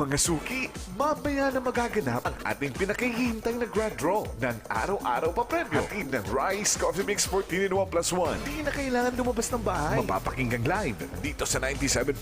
Mga suki, mamaya na magaganap ang ating pinakihintay na grand draw ng araw-araw pa premyo. Hatid ng Rice Coffee Mix 14 in 1 plus 1. Di na kailangan lumabas ng bahay. Mapapakinggang live dito sa 97.5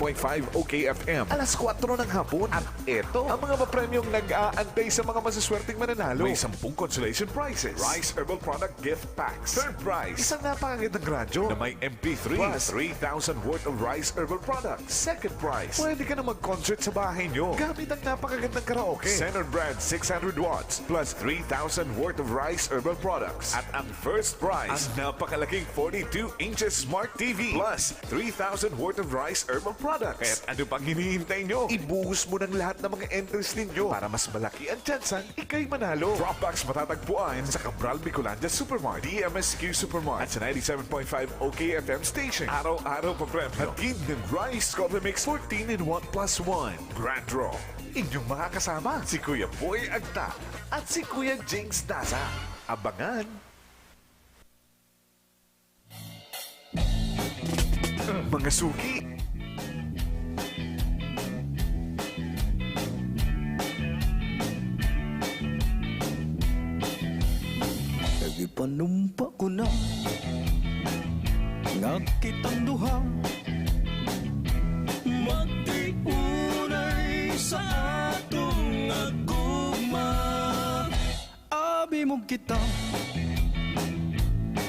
OKFM. Alas 4 ng hapon. At eto, ang mga papremyong nag-aantay sa mga masaswerteng mananalo. May 10 consolation prizes. Rice Herbal Product Gift Packs. Third prize, isang napakagandang radyo na may MP3 plus 3,000 worth of Rice Herbal Products. Second prize, pwede ka na mag-concert sa bahay nyo gamit ang napakagandang karaoke. Center brand 600 watts plus 3,000 worth of Rice Herbal Products. At ang first prize, ang napakalaking 42 inches Smart TV plus 3,000 worth of Rice Herbal Products. At ano pang hinihintay nyo? Ibuhos mo ng lahat ng mga entries ninyo para mas malaki ang tsansang ikay manalo. Dropbox matatagpuan sa Cabral Bicolandia Supermart, DMSQ Supermart at sa 97.5 OKFM Station. Araw-araw pa premyo. Hatid ng Rice Coffee Mix 14 in 1 plus 1. Grand Draw. Inyong mga kasama, si Kuya Boy Agta at si Kuya Jinx Daza. Abangan! Mga suki, Panumpa ko na nga kitang duha magtiunay sa atong aguma. Abi mo kita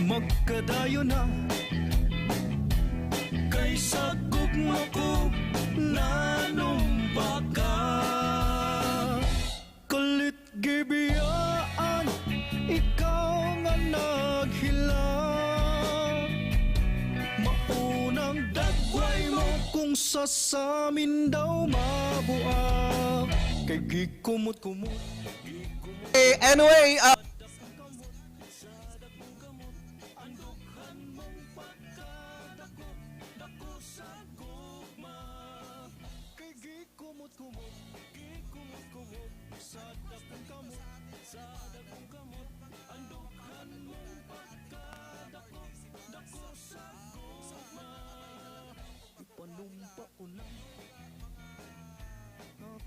magkadayo na kaysa gugma ko nanumpa ka. Kalit gibiyaan ikaw nga naghilang, maunang dagway mo kung sa samin daw mabuak, kay gikumot-kumot. Anyway, Panumpa ko na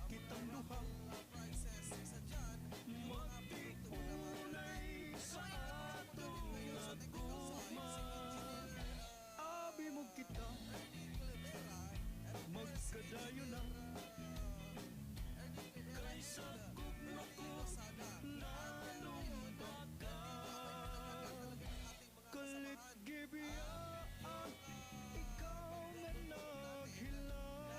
kitang duha magtiunay sa atong aguma. Abi mo kita magkadayo na kaysa gugma ko nanumpa ka. Kalit gibiyaan ikaw nga naghilang,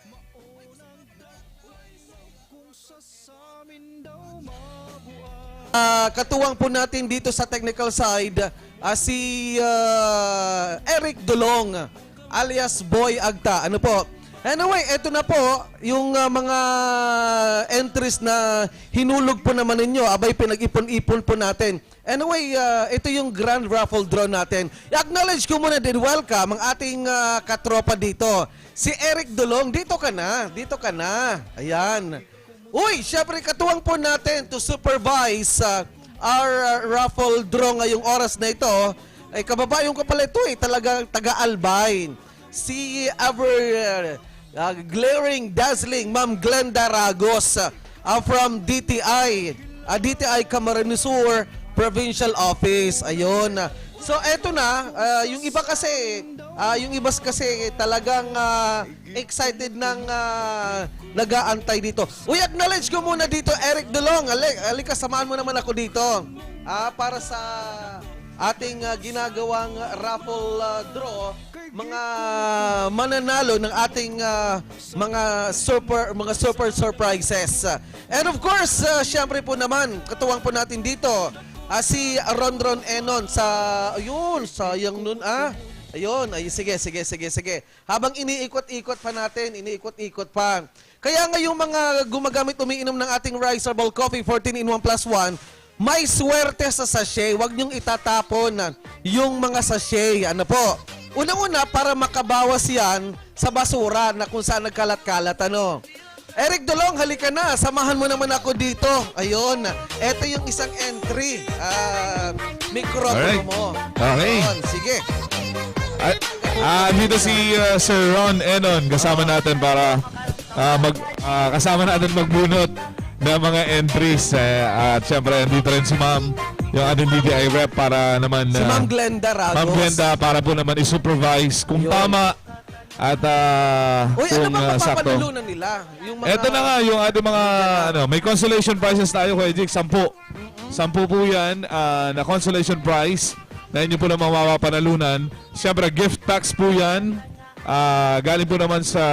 maunang dakway mo kung sa samin daw mabuak. katuwang po natin dito sa technical side, si Eric Dulong alias Boy Agta. Ano po? Anyway, eto na po yung mga entries na hinulog po naman ninyo. Abay, pinag-ipon-ipon po natin. Anyway, ito yung grand raffle draw natin. I-acknowledge ko muna din, welcome ang ating katropa dito. Si Eric Dulong, dito ka na. Dito ka na. Ayan. Uy, syempre katuwang po natin to supervise our raffle draw ngayong oras na ito. Ay, kababayan ko pala ito talagang taga-Albay. Si glaring, dazzling Ma'am Glenda Ragos from DTI, DTI Camarines Sur Provincial Office. Ayun. So eto na, yung iba kasi, talagang excited ng nag-aantay dito. Uy, acknowledge ko muna dito, Eric Dulong. Alika, samahan mo naman ako dito. Para sa ating ginagawang raffle draw, mga mananalo ng ating mga super surprises. And of course, syempre po naman, katuwang po natin dito, si Ronron Enon sa, ayun, sayang nun ayun, sige. Habang iniikot-ikot pa natin, iniikot-ikot pa. Kaya ngayong mga gumagamit umiinom ng ating Rice Herbal Coffee 14 in 1 plus 1, may swerte sa sachet. Huwag niyong itatapon yung mga sachet. Ano po? Unang-una, para makabawas yan sa basura na kung saan nagkalat-kalat. Ano? Eric Dulong, halika na. Samahan mo naman ako dito. Ayun. Ito yung isang entry. Mikropono mo. Okay. Ayun, sige. Dito si Sir Ron Enon kasama natin para kasama natin magbunot ng mga entries. At syempre, andito rin si Ma'am, yung ating DTI rep para naman... Si Ma'am Glenda Ragos. Ma'am Glenda, para po naman i-supervise kung Yun. tama at Uy, ano kung ba sakto. mapapanalunan nila? Yung mga... Ito na nga, yung ating mga, may consolation prizes tayo, Kuya Jig, 10. 10 po yan na consolation prize na inyo po na mapapanalunan. Siyempre, gift tax po yan. Galing po naman sa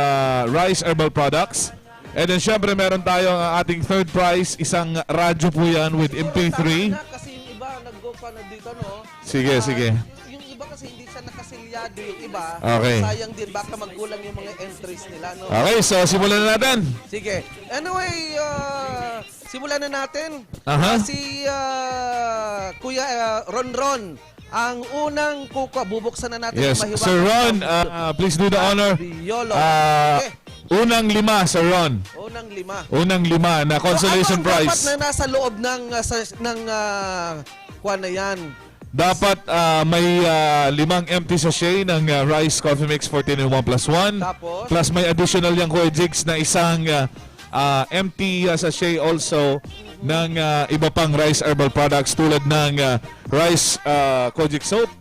Rice Herbal Products. And then, siyempre, meron tayo ang ating third prize. Isang radyo po yan with MP3. Kasi yung iba, nag-go pa na dito, no? Sige, sige. Yung iba kasi hindi siya nakasilyado yung iba. Okay. Sayang din, baka magkulang yung mga entries nila, no? Okay, so simulan na natin. Sige. Anyway, simulan na natin. Aha. Si Kuya Ron, ang unang bubuksan na natin. Yes, ang mahiwagang Sir Ron, sampu. please do the honor. Biolo. Unang 5, Sir Ron. Unang 5. Unang 5 na consolation Dapat prize. na nasa loob ng kuwan na yan. Dapat may 5 empty sachet ng Rice Coffee Mix 14-in-1 plus 1. Tapos? Plus may additional yung Kuya Jigs na isang empty sachet also ng iba pang Rice Herbal Products tulad ng Rice Kojic Soap,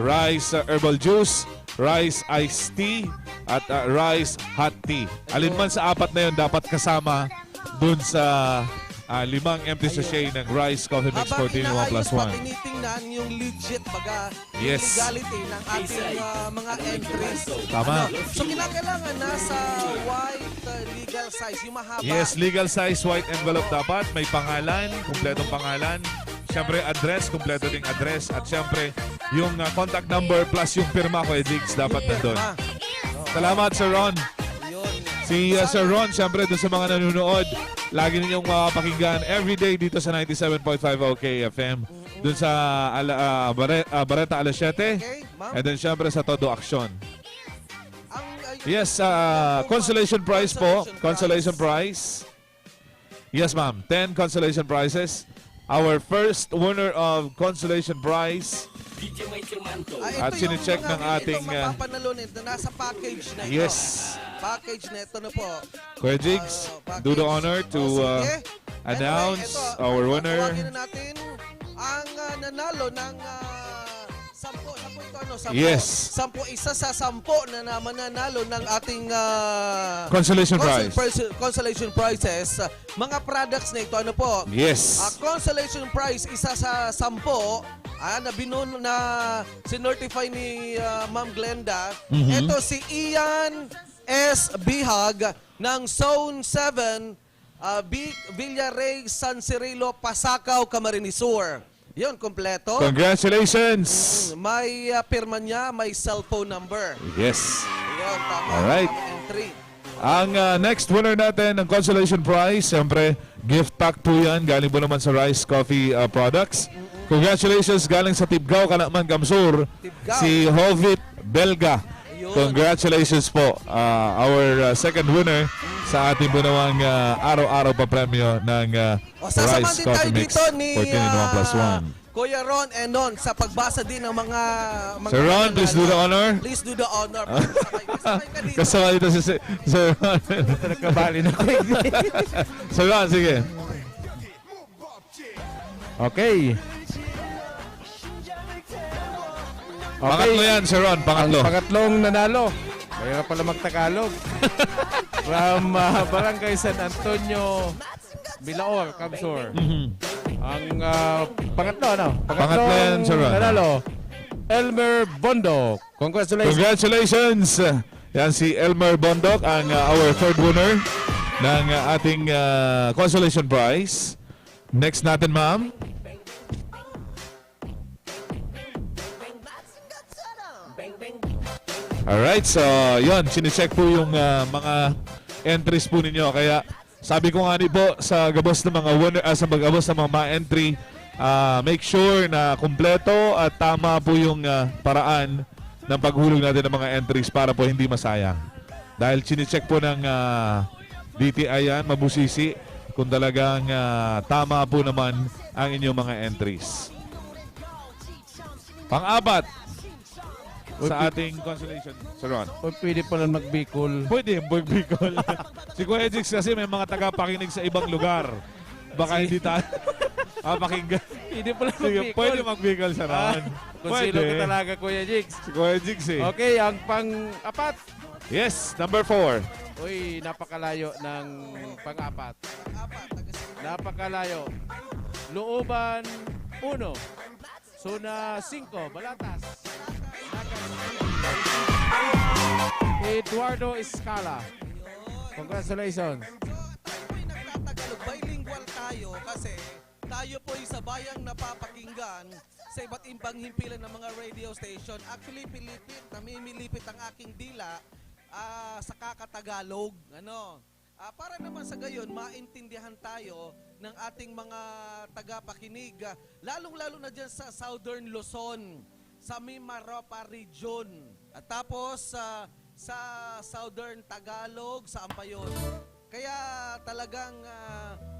Rice Herbal Juice, Rice Iced Tea, at Rice Hot Tea. Alin man sa apat na yun dapat kasama dun sa 5 empty sachet ng Rice Coffee Mix Habang 14-in-1 plus inaayos 1. pa, tinitingnan yung legit baga, Yes. yung legality ng ating mga entries. Tama. So kinakailangan nasa white legal size, yung mahaba. Yes, legal size white envelope dapat. May pangalan, kumpletong pangalan. Siyempre, address, kumpleto ding address. At siyempre, yung contact number plus yung pirma ko, Jigs, dapat nandun. Ah, Salamat, Sir Ron. yun. Si Sir Ron, siyempre, doon sa mga nanonood, lagi ninyong mapakinggan everyday dito sa 97.5 OKFM. Doon sa Bareta alas 7. Okay, ma'am. And then, siyempre, sa Todo Action. Ang, Yes, consolation prize po. Consolation prize. Yes, ma'am. 10 consolation prizes. Our first winner of consolation prize. At sine-check ng ating, Ito mapapanalunin na nasa package na ito. Yes. Package na ito na po. Kuya Jigs, Package. do the honor to Sige. announce Anyway, ito, our winner. Tawagin na natin ang nanalo ng 10 ito ano, 10. Yes. 10 isa sa 10 na mananalo ng ating Consolation prize. consolation prizes. Mga products na ito ano po? Yes. Consolation prize isa sa 10 na sinortify ni Ma'am Glenda. Mhm. Ito si Ian S. Bihag ng Zone 7 Villaray, San Cirilo, Pasacao, Camarines Sur. Yun, kompleto. Congratulations. May pirma niya, may cellphone number. Yes. Yun, tama. Alright. Entry. Ang next winner natin ng consolation prize, siyempre, gift pack po yan. Galing po naman sa Rice Coffee Products. Congratulations galing sa Tibgao, Kalaman, Gamsur. Tibgao. Si Hovit Belga. Ayun. Congratulations po. Our second winner sa ating bunawang araw-araw pa premyo ng Sasama Rice din tayo Coffee Mix dito ni 14-in-1 plus 1. Kuya Ron Enon sa pagbasa din ng mga Sir Ron, please do the honor. Please do the honor. Sabay ka dito. Kasama dito si Sir Ron. Nagkabali na ko. Sir Ron, sige. Okay. Pangatlo yan, Sir Ron. Pangatlo. Ang pangatlong nanalo. Mahirap pala magtagalog. From Barangay San Antonio, Bilaor, Camsur. Ang pangatlo, ano? Pangatlo yan, Sir Ron. Nanalo. Elmer Bondo. Congratulations. Congratulations! Yan si Elmer Bondok, ang our third winner ng ating consolation prize. Next natin, ma'am. Alright, so yun, sinecheck po yung mga entries po ninyo. Kaya sabi ko nga po sa gabos ng mga winner, sa gabos ng mga entry, make sure na kumpleto at tama po yung paraan ng paghulog natin ng mga entries para po hindi masayang. Dahil sinecheck po ng DTI yan, mabusisi, kung talagang tama po naman ang inyong mga entries. Pang-apat, sa ating consolation. Sir Ron. O pwede pala magbikol. Pwede, Bicol. Si Kuya Jigs kasi may mga tagapakinig sa ibang lugar. Baka hindi tayo pakinggan. Pwede pala Sige, magbikol. pwede mag-Bicol sa Ron. Kung sino ka talaga, Kuya Jigs. Si Kuya Jigs eh. Okay, ang pang-apat. Yes, number 4. Uy, napakalayo ng pang-apat. Napakalayo. Looban 1. Zona 5, Balatas. Eduardo Escala. Congratulations. Tayo po'y nagtatagalog, bilingual tayo kasi tayo po'y sa bayang napapakinggan sa iba't ibang himpilan ng mga radio station. Actually, namimilipit ang aking dila sa kakatagalog. Para naman sa gayon, maintindihan tayo ng ating mga tagapakinig, lalong-lalo na dyan sa Southern Luzon, sa Mimaropa Region, at tapos sa Southern Tagalog, sa Ampayon. Kaya talagang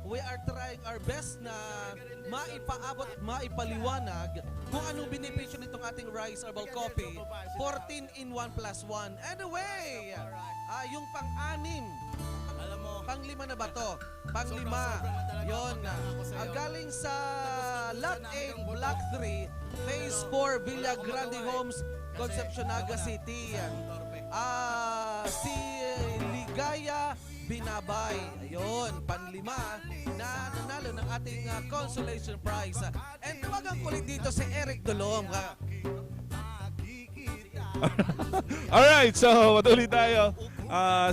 we are trying our best na maipaabot at maipaliwanag kung anong benepisyo nitong ating Rice Herbal Coffee 14 in 1 plus 1. Anyway, yung pang-anim, pang-lima na ba to? Pang-lima. Yun. Galing sa Lot 8, Block 3, Phase 4, Villa Grande Homes, Concepcion, Naga City. Si Ligaya Binabay. Ayun, panlima na nanalo ng ating consolation prize. And tumagang kulit dito si Eric Dolong. Alright, so patuloy tayo.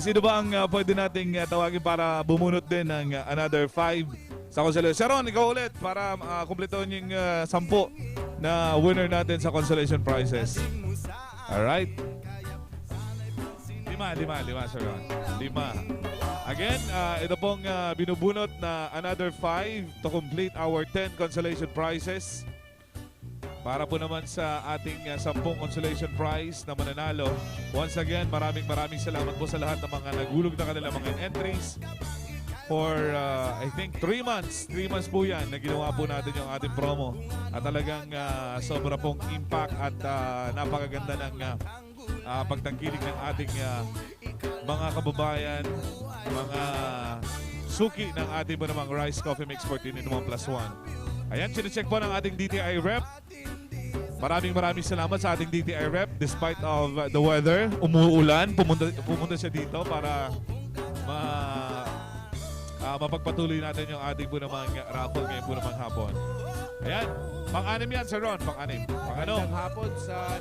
Sino ba ang pwede nating tawagin para bumunot din ng another 5 sa consolation? Sharon, ikaw ulit para kumpletoon yung 10 na winner natin sa consolation prizes. Alright. 5, Sharon. 5. Again, ito pong binubunot na another 5 to complete our 10 consolation prizes. Para po naman sa ating 10 consolation prize na mananalo. Once again, maraming salamat po sa lahat ng mga nagulog na kanilang mga entries for I think 3 months. 3 months po yan na ginawa po natin yung ating promo. At talagang sobra pong impact at napakaganda ng pagtangkilik ng ating mga kababayan, mga suki ng ating po namang Rice Coffee Mix 14 in 1 plus 1. Ayan, sinecheck po ng ating DTI rep. Maraming salamat sa ating DTI rep. Despite of the weather, umuulan, pumunta siya dito para mapagpatuloy natin yung ating po namang raffle ngayon po namang hapon. Ayan, pang-anim yan, Sir Ron, pang-anim. Pang-ano? Magandang hapon sa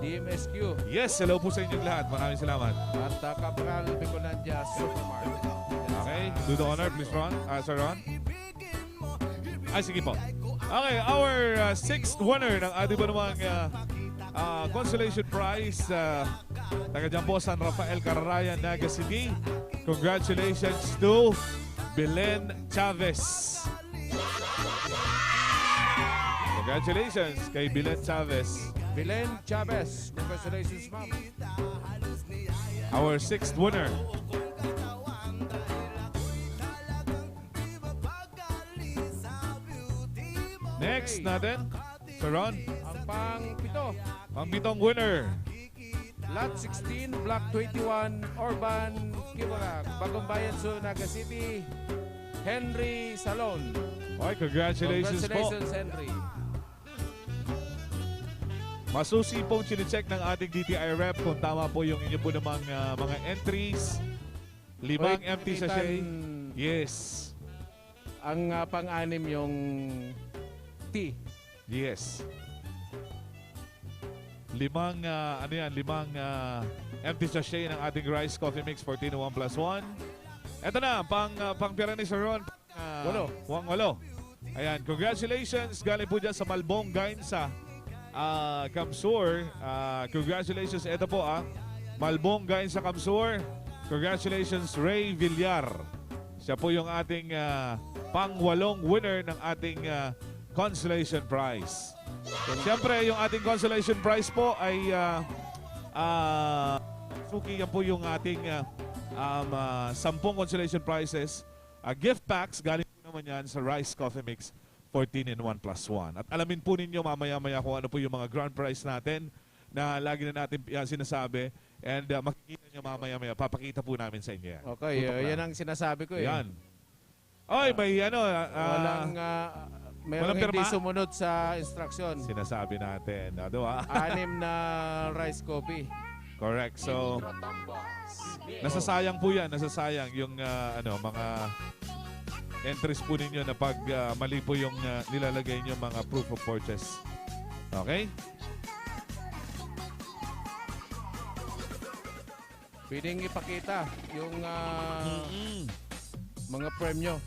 DMSQ. Yes, hello po sa inyong lahat. Maraming salamat. At Cabral Bicolandia Supermarket. Okay, do the honor, please, Ron. Sir Ron. Ay, sige po. Okay, our 6th winner ng ating po namang consolation prize. Taga dyan po, San Rafael, Cararayan, Naga City. Congratulations to Belen Chavez. Congratulations kay Belen Chavez. Belen Chavez. Congratulations, ma'am. Our 6th winner. Next natin, Sir Ron, Ang pang-pito. ang pitong winner. Lot 16, Block 21, Urban, Kiborak, Bagong Bayan, Naga City, Henry Salon. Okay, congratulations po. Congratulations, Henry. Masusi pong chinecheck ng ating DTI rep kung tama po yung inyo po namang mga entries. 5 Wait, empty Kapitan, sachet. Yes. Ang pang-anim yung T. Yes. 5 empty sachet ng ating Rice Coffee Mix 14 in 1 plus 1. Ito na, pang pera ni Sir Ron. 8. Ayan, congratulations. Galing po dyan sa Malbong Gainsa. Kamsur. Congratulations. Ito po Malbong Gainsa Kamsur. Congratulations, Ray Villar. Siya po yung ating pang-8 winner ng ating consolation prize. Siyempre, yung ating consolation prize po ay suki yan po yung ating 10 consolation prizes. Gift packs, galing po naman yan sa Rice Coffee Mix 14 in 1 plus 1. At alamin po ninyo mamaya-maya kung ano po yung mga grand prize natin na lagi na natin sinasabi. And makikita nyo mamaya-maya. Papakita po namin sa inyo yan. Okay, Tutok lang. yan ang sinasabi ko eh. Yan. Oy, may ano. Mayroong walang hindi pirma? sumunod sa instruction. Sinasabi natin. Ano, 6 na rice coffee. correct. So, nasasayang po yan. Nasasayang yung mga entries po ninyo na pag mali po yung nilalagay nyo mga proof of purchase. Okay? Pwedeng ipakita yung mga premyo.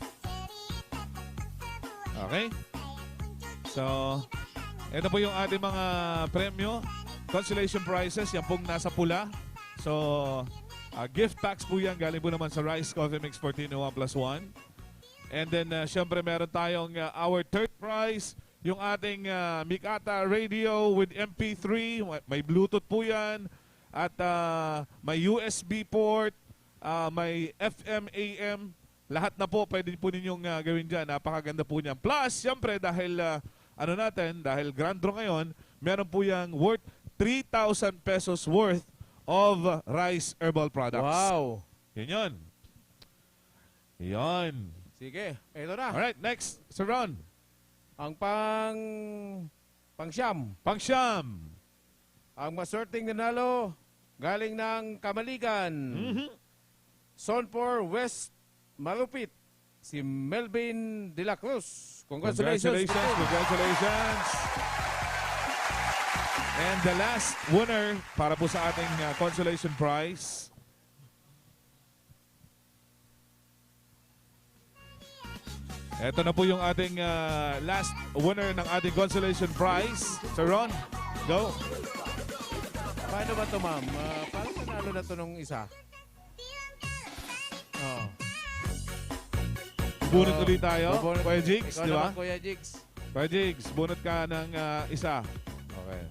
Okay? So, ito po yung ating mga premyo. Consolation prizes, yan pong nasa pula. So, gift packs po yan. Galing po naman sa Rice Coffee Mix 14 1 plus 1. And then, syempre, meron tayong our third prize, yung ating Mikata Radio with MP3. May Bluetooth po yan. At may USB port, may FM, AM. Lahat na po pwede po ninyong gawin dyan. Napakaganda po niyan. Plus, syempre, dahil dahil Grand Draw ngayon, meron po yung worth 3,000 pesos worth of Rice Herbal Products. Wow! Yun. Yan. Sige, ito na. Alright, next, Sir Ron. Ang pangsyam. Pangsyam. Ang maswerteng nanalo galing ng Kamaligan. Sonpor West Malupit. Si Melvin De La Cruz. Congratulations. Congratulations. And the last winner para po sa ating consolation prize. Ito na po yung ating last winner ng ating consolation prize. Sir Ron, go. Paano ba ito, ma'am? Paano nanalo na ito nung isa? Oh. Bunot ulit tayo. Bubunot- Kuya Jigs, Ikaw di ba? naman, Kuya Jigs. Kuya Jigs, bunot ka ng isa. Okay.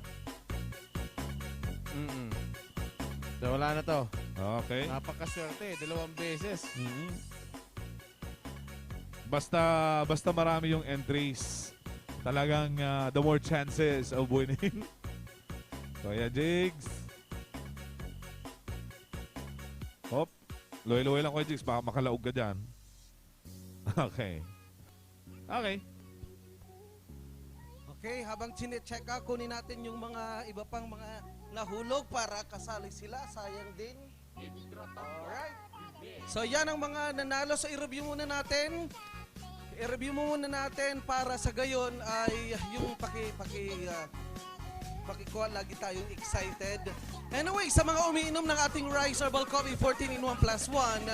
So, wala na to. Okay. Napakaswerte, 2 beses. Basta marami yung entries. Talagang the more chances of winning. Kuya Jigs. Hop. Luwi-luwi lang Kuya Jigs. Baka makalaog ka dyan. Okay. Okay. Okay, habang chine-check out, kunin natin yung mga iba pang mga nahulog para kasali sila. Sayang din. Alright. So yan ang mga nanalo. So i-review muna natin. I-review muna natin para sa gayon ay yung pakikuha lagi tayong excited. Anyway, sa mga umiinom ng ating Rice Herbal Coffee 14 in 1 plus 1,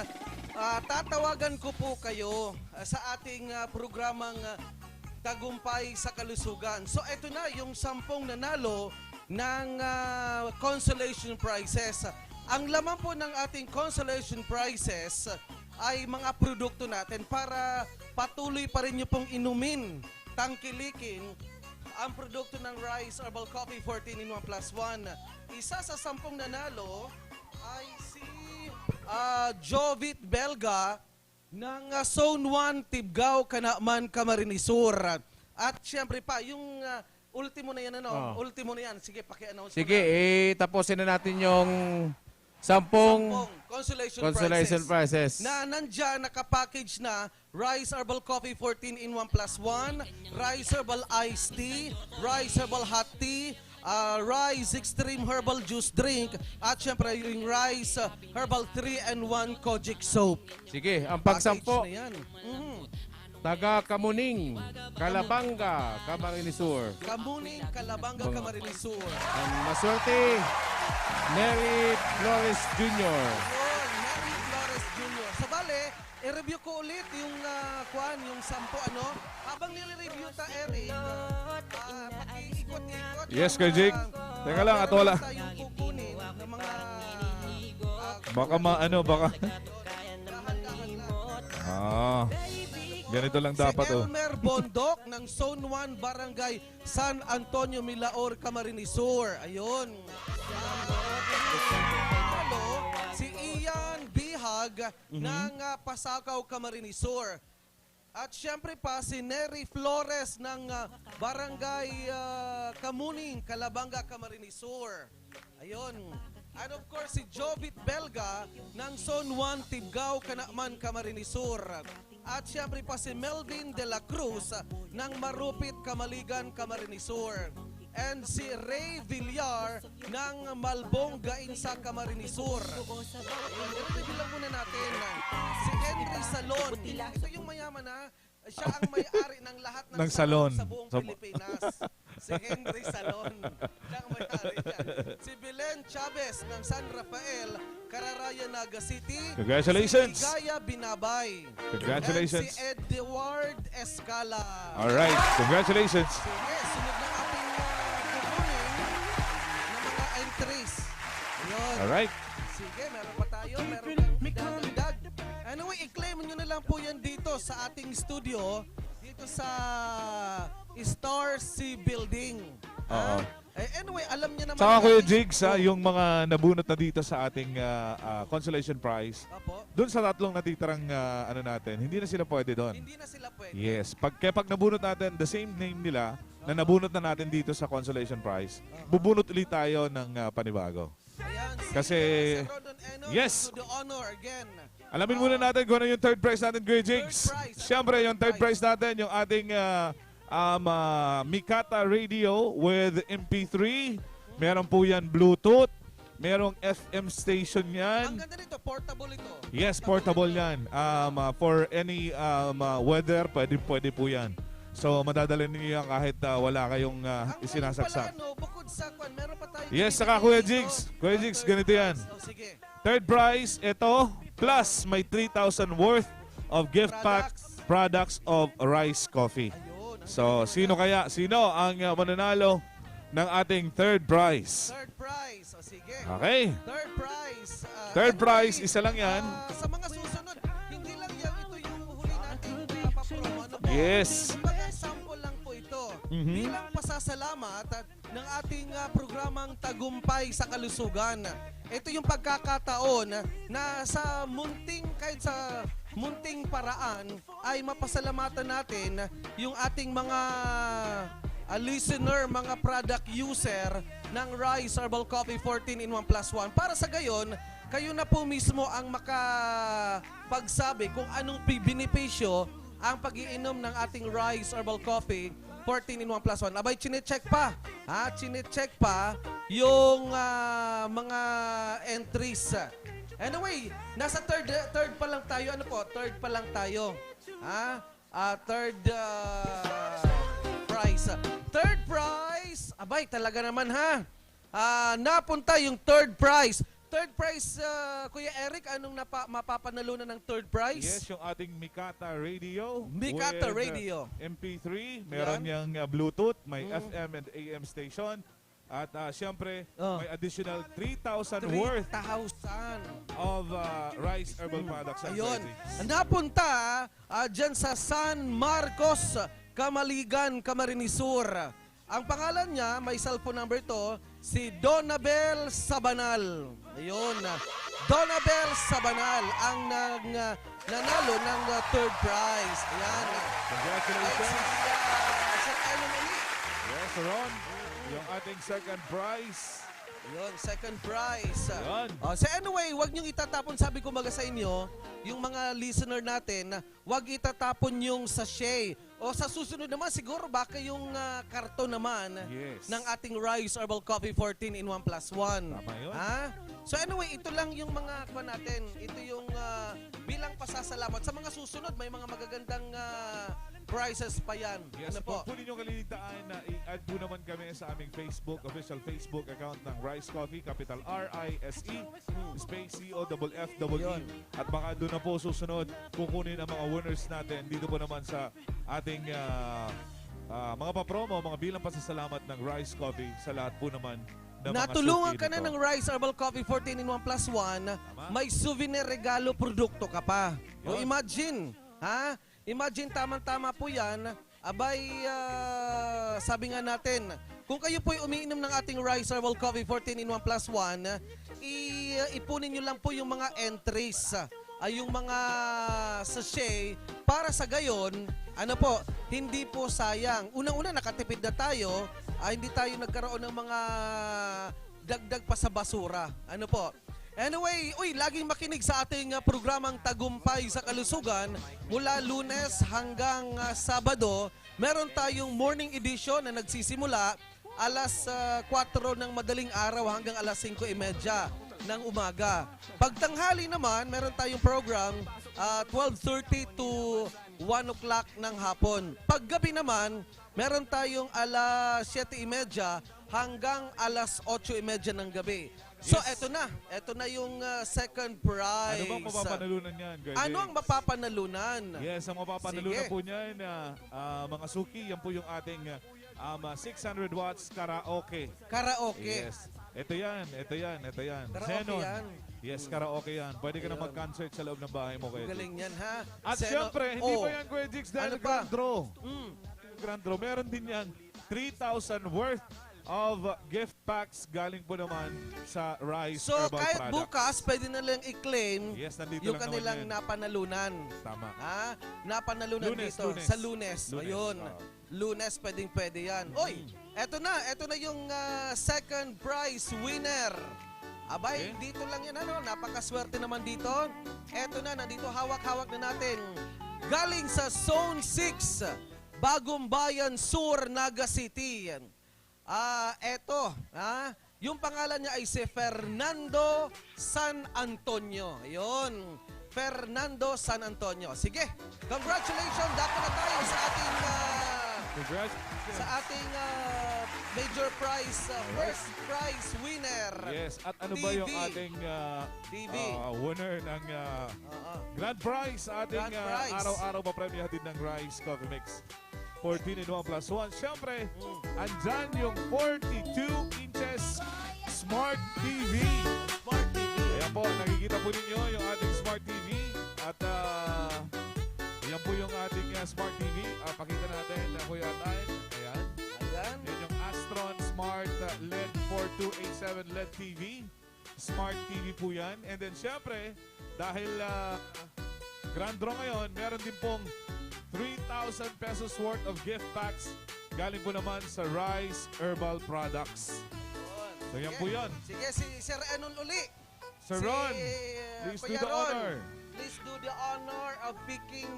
tatawagan ko po kayo sa ating programang Tagumpay sa Kalusugan. So ito na yung 10 nanalo ng consolation prizes. Ang laman po ng ating consolation prizes ay mga produkto natin para patuloy pa rin nyo pong inumin, tangkilikin ang produkto ng Rice Herbal Coffee 14 in 1 plus 1. Isa sa 10 nanalo ay si Jovit Belga ng Zone 1, Tibgao, Kanaman, Camarinesur. At syempre pa, yung ultimo na yan, ultimo na yan. Sige, paki-announce Sige, tapusin na natin yung 10 consolation prizes. na nandyan, nakapackage na Rice Herbal Coffee 14 in 1 plus 1, Rice Herbal Iced Tea, Rice Herbal Hot Tea, Rice Extreme Herbal Juice Drink, at syempre yung Rice Herbal 3-in-1 Kojic Soap. Sige, ang Package pagsampo, na yan. taga Kamuning, Calabanga, Camarinesur. Kamuning, Calabanga, Camarinesur. Ang maswerte, Mary Flores Jr. Yun, Mary Flores Jr. So bale, i-review ko ulit yung yung 10 habang nire-review ta Eric. Pakiikot-ikot. Yes, Kuya Jig. Teka lang, at wala. Tayong kukunin ng mga Baka baka. dahan-dahan lang. Ganito lang dapat Si Elmer Bondok ng Zone 1 Barangay San Antonio Milaor, Camarinesur. Ayun. Si Ian Bihag ng Pasakaw, Camarinesur. At syempre pa si Nery Flores ng Barangay Kamuning, Calabanga, Camarines Sur. Ayun. And of course si Jovit Belga ng Zone 1, Tibgao, Kanakman, Camarines Sur. At syempre pa si Melvin de la Cruz ng Marupit, Kamaligan, Camarines Sur. And si Ray Villar ng Malbong, Gainsa, Camarines Sur. I-review lang muna natin. Si Henry Salon. Ito yung mayaman na siya ang may-ari ng lahat ng salon sa buong Pilipinas. Si Henry Salon. Siya ang may-ari niyan. Si Belen Chavez ng San Rafael, Cararaya, Naga City. Congratulations. Si Gaya Binabay. Congratulations. And si Edward Escala. Alright, congratulations. Sige, sunod ng ating kukunin ng mga entries. Ayun. Alright. Sige, meron pa tayo. Meron kang idadagdag. Anyway, i-claim nyo na lang po yan dito sa ating studio. Dito sa Star C Building. Oo. Anyway, alam niya naman. Saka Kuya natin- Jigs, yung mga nabunot na dito sa ating consolation prize, Apo, doon sa tatlong natitirang ano natin, hindi na sila pwede doon. hindi na sila pwede. Yes. Pag nabunot natin, the same name nila, na nabunot na natin dito sa consolation prize, bubunot ulit tayo ng panibago. Ayan, si Kasi- Sir Rodon Eno, Yes. to the honor again. Alamin muna natin kung ano yung third prize natin, Kuya Jigs. Third prize. Siyempre, yung third prize natin, yung ating Mikata Radio with MP3. Meron po yan Bluetooth. Merong FM station Ang yan. ganda nito, portable ito. Yes, portable yan. For any weather, pwede po yan. So, madadala ninyo yan kahit wala kayong Ang isinasaksak. pala, meron pa meron pa tayo. Yes, saka Kuya Jigs. Kuya Jigs, ganito yan. Oh, sige. Third prize, ito, plus may 3,000 worth of gift pack products of Rice Coffee. Ayun. So, sino ang mananalo ng ating third prize? Third prize. O sige. Okay. Third prize. Third Anyway, prize, isa lang yan. Sa mga susunod, hindi lang yan ito yung huli natin papapromo. Ano po? Yes. Kumbaga, sample lang po ito. Mhm. Bilang pasasalamat ng ating programang Tagumpay sa Kalusugan. Ito yung pagkakataon na sa kahit sa munting paraan ay mapasalamatan natin yung ating mga listener, mga product user ng Rice Herbal Coffee 14-in-1 plus 1. Para sa gayon, kayo na po mismo ang makapagsabi kung anong benepisyo ang pag-iinom ng ating Rice Herbal Coffee 14-in-1 plus 1. Abay, chinecheck pa. Chinecheck pa yung mga entries. Anyway, nasa third pa lang tayo. Ano po? Third pa lang tayo. Third prize. Third prize. Abay, talaga naman ha. Napunta yung third prize. Third prize, Kuya Eric, anong mapapanalunan ng third prize? Yes, yung ating Mikata Radio. Mikata with, Radio. MP3, meron niyang Bluetooth, may FM and AM station. At siyempre, may additional 3,000 worth 3,000. of rice herbal products. and Ayun. beverages. Napunta dyan sa San Marcos, Kamaligan, Camarines Sur. Ang pangalan niya, may cellphone number to, si Donabel Sabanal. Ayun. Donabel Sabanal ang nanalo ng third prize. Ayan. Congratulations. Sir Enon Uli. Yes, Ron. Yung ating second prize. Yun, second prize. Yun. So anyway, wag niyong itatapon, sabi ko baga sa inyo, yung mga listener natin, wag itatapon yung sachet. O sa susunod naman, siguro baka yung karton naman Yes. ng ating Rice Herbal Coffee 14-in-1 plus 1. Tama yun. So anyway, ito lang yung mga kwa natin. Ito yung bilang pasasalamat. Sa mga susunod, may mga magagandang prizes pa yan. Yes, Ano po? huwag po ninyong kaliligtaan na i-add po naman kami sa aming Facebook, official Facebook account ng Rice Coffee, capital R-I-S-E, space C-O-F-F-E. Yun. At baka doon na po susunod, kukunin ang mga winners natin dito po naman sa ating mga papromo, mga bilang pasasalamat ng Rice Coffee sa lahat po naman ng mga Natulungan suki ka na nito. ng Rice Herbal Coffee 14-in-1 plus 1, may souvenir regalo produkto ka pa. O Yun. imagine, Imagine, tamang-tama po yan. Abay, sabi nga natin, kung kayo po'y umiinom ng ating Rice Herbal Coffee 14-in-1 plus 1, ipunin nyo lang po yung mga entries. ay yung mga sachet para sa gayon, ano po, hindi po sayang. Unang-una nakatipid na tayo, hindi tayo nagkaroon ng mga dagdag pa sa basura. Ano po? Anyway, laging makinig sa ating programang Tagumpay sa Kalusugan mula Lunes hanggang Sabado. Meron tayong morning edition na nagsisimula alas 4 ng madaling araw hanggang alas 5:30 ng umaga. Pagtanghali naman, meron tayong program 12:30 to 1 o'clock ng hapon. Paggabi naman, meron tayong alas 7:30 hanggang alas 8:30 ng gabi. So, eto na yung second prize. Ano bang mapapanalunan yan, guys? Ano ang mapapanalunan? Yes, ang mapapanalunan Sige. po niyan, mga suki, yan po yung ating 600 watts karaoke. Karaoke. Yes. Ito yan. Karaoke Xenon. yan. Yes, karaoke yan. Pwede ka na Ayun. mag-concert sa loob ng bahay mo, Kuya Galing Jigs. yan, ha? At syempre, hindi pa yan, Kuya Jigs, dahil Ano pa? grand draw. Mm. Grand draw. Meron din yan 3,000 worth of gift packs galing po naman sa Rice So, Herbal kahit Products. bukas, pwede na lang i-claim Yes, nandito yung lang kanilang naman yan. napanalunan. Tama. Ha? Napanalunan Lunes, dito Lunes. sa Lunes. Ayun. Lunes, pwede yan. Oy, eto na yung second prize winner. Abay, Okay. dito lang yan, napakaswerte naman dito. Eto na, nandito hawak-hawak na natin. Galing sa Zone 6, Bagong Bayan Sur, Naga City. Yung pangalan niya ay si Fernando San Antonio. Ayun, Fernando San Antonio. Sige, congratulations. Dapat na tayo sa ating Congrats. major prize, first prize winner. Yes, at ano ba yung TV. ating TV. winner ng Oo. grand prize sa ating Grand prize. araw-araw pa premyo hatid ng Rice Coffee Mix 14 in 1 plus 1. Siyempre, andyan yung 42 inches Smart TV. Smart TV. Ayan po, nakikita po ninyo yung ating Smart TV. At ayan po yung ating Smart TV. Pakita natin na Kuya Atayn. Ayan. Ayan. Yan yung Astron Smart LED 4287 LED TV. Smart TV po yan. And then syempre, dahil grand draw ngayon, meron din pong 3,000 pesos worth of gift packs galing po naman sa Rice Herbal Products. So yan po yan. Sige, si Sir Enon uli. Sir Ron, please do Kuya the Ron, honor. Please do the honor of picking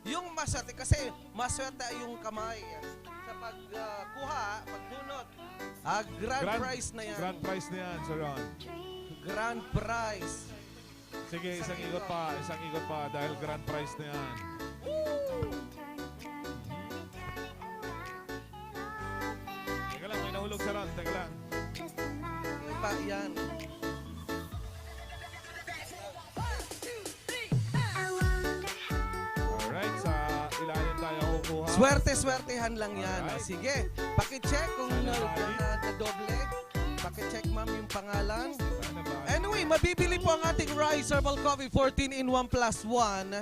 yung maswerte. Kasi maswerte ay yung kamay. Sa pagkuha, pagbunot. Grand prize na yan. Grand prize na yan, Sir Ron. Grand prize. Sige, isang ikot pa dahil grand prize na yan. Teka lang, may nahulog sa Ron. Teka lang. Sige pa, yan. Alright, sa ilalim tayo kukuha. Swerte-swertehan lang yan. Alright. Sige, pakicheck kung na-doble. Pakicheck, ma'am, yung pangalan. Sana ba? Anyway, mabibili po ang ating Rice Herbal Coffee 14 in 1 plus 1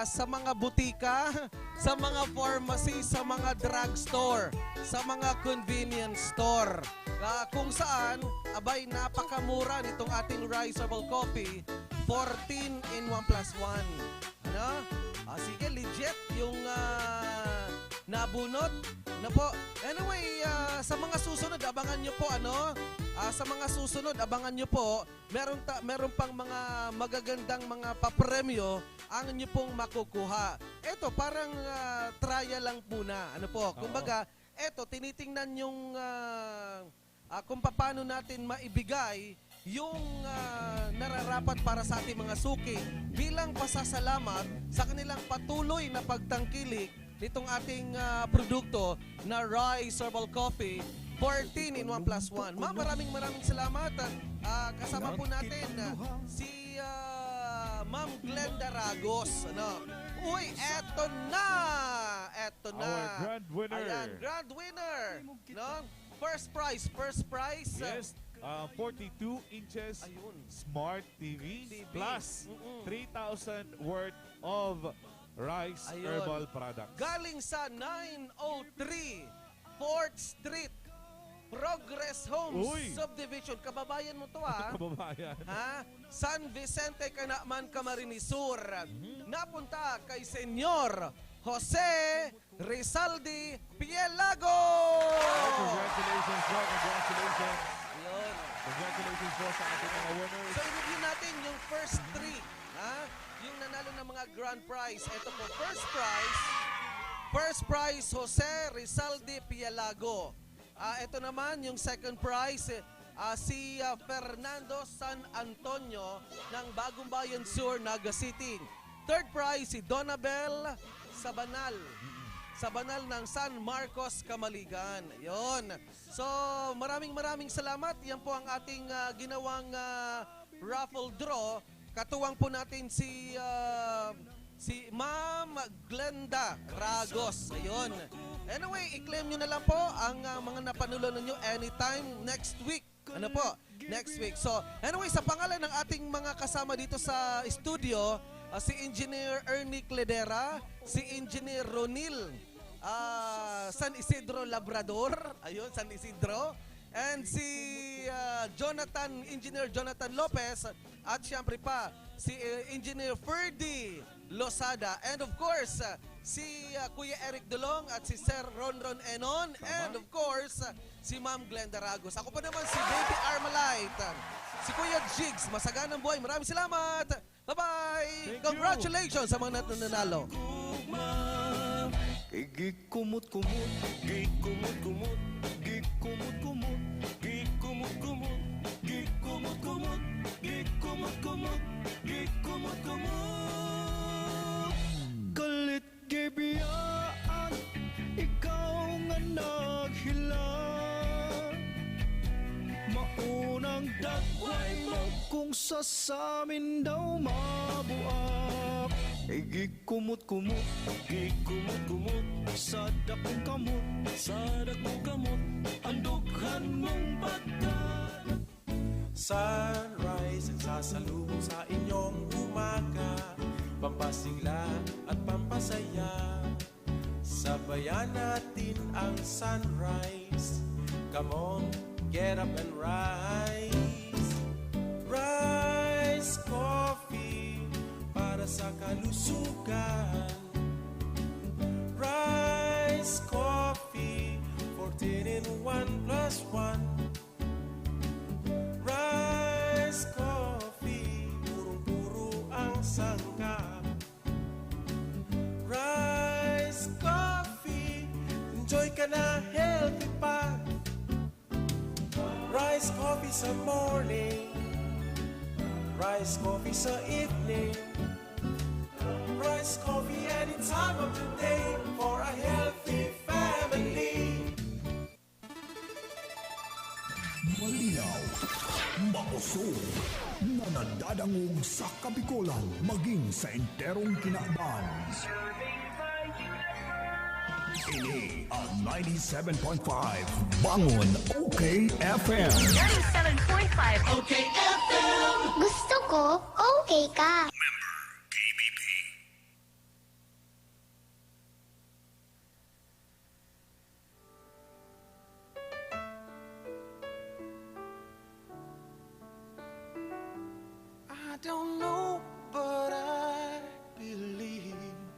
sa mga butika, sa mga pharmacy, sa mga drugstore, sa mga convenience store. Kung saan, abay, napakamura nitong ating Rice Herbal Coffee 14 in 1 plus 1. Ano? Sige, legit yung nabunot na po. Anyway, sa mga susunod, abangan nyo po, sa mga susunod, abangan nyo po, meron pang mga magagandang mga papremyo ang nyo pong makukuha. Ito, parang trial lang po na. Ano po, kumbaga, ito, tinitingnan yung kung paano natin maibigay yung nararapat para sa ating mga suki bilang pasasalamat sa kanilang patuloy na pagtangkilik nitong ating produkto na Rice Herbal Coffee 14 in 1 plus 1. Ma'am, maraming salamat. Kasama po natin si Ma'am Glenda Ragos. Uy, eto na! Our grand winner. Ayan, grand winner. First prize. Yes, 42 inches Ayun. Smart TV, TV. plus Mm-mm. 3,000 worth of Rice Ayun. Herbal Products. Galing sa 903 4th Street, Progress Homes Uy. Subdivision. Kababayan mo to Kababayan. ha? San Vicente, Canaman, Camarines Sur. Napunta kay Senyor Jose Rizaldi Pielago! Congratulations po. Congratulations. Ayun. Congratulations po sa ating mga winners. So, i-review natin yung first three. Ha? Yung nanalo ng mga grand prize. Ito po, first prize. First prize, Jose Rizaldi Pielago. Ito naman, yung second prize, si Fernando San Antonio ng Bagong Bayan Sur, Naga City. Third prize, si Donabel Sabanal. Sabanal ng San Marcos, Camaligan. Yon. So, maraming salamat. Yan po ang ating ginawang raffle draw. Katuwang po natin si Ma'am Glenda Ragos. Ayun. Anyway, i-claim nyo na lang po ang mga napanulo ninyo anytime next week. Ano po? Next week. So, anyway, sa pangalan ng ating mga kasama dito sa studio, si Engineer Ernie Cledera, si Engineer Ronil San Isidro Labrador, ayun, San Isidro, and si Engineer Jonathan Lopez, at siyempre pa, si Engineer Ferdy Losada, and of course, si Kuya Eric Dulong at si Sir Ronron Enon, and of course, si Ma'am Glenda Ragos. Ako pa naman si Baby Armalite, si Kuya Jigs, masaganang buhay. Maraming salamat! Bye-bye! Congratulations sa mga nanalo. Gikumot-kumot, gikumot-kumot, gikumot-kumot, gikumot-kumot, gikumot-kumot, gikumot-kumot, gikumot-kumot. Galit gibiyaan, ikaw nga naghilang. Maunang dagway mo kung sasamin daw mabuak. Gikumot-kumot, gikumot-kumot, sa dakong kamot, ang dughan mong pagkat. Sunrise, nagsasalubong sa inyong umaga, pampasigla at pampasaya. Sabayan natin ang sunrise. Come on, get up and rise. Rise Coffee para sa kalusugan. Rise Coffee, 14 in 1 plus 1. Rice Coffee, purong-puro ang sangkap. Rice Coffee, enjoy ka na, healthy pa. Rice Coffee sa morning, Rice Coffee sa evening, Rice Coffee any time of the day for a healthy family. Malinaw, makusog, na nadadangog sa Kabikulan maging sa enterong kinaban. Ini ang 97.5 Bangon OK FM. 97.5 Okay FM. Gusto ko, okay ka. I don't know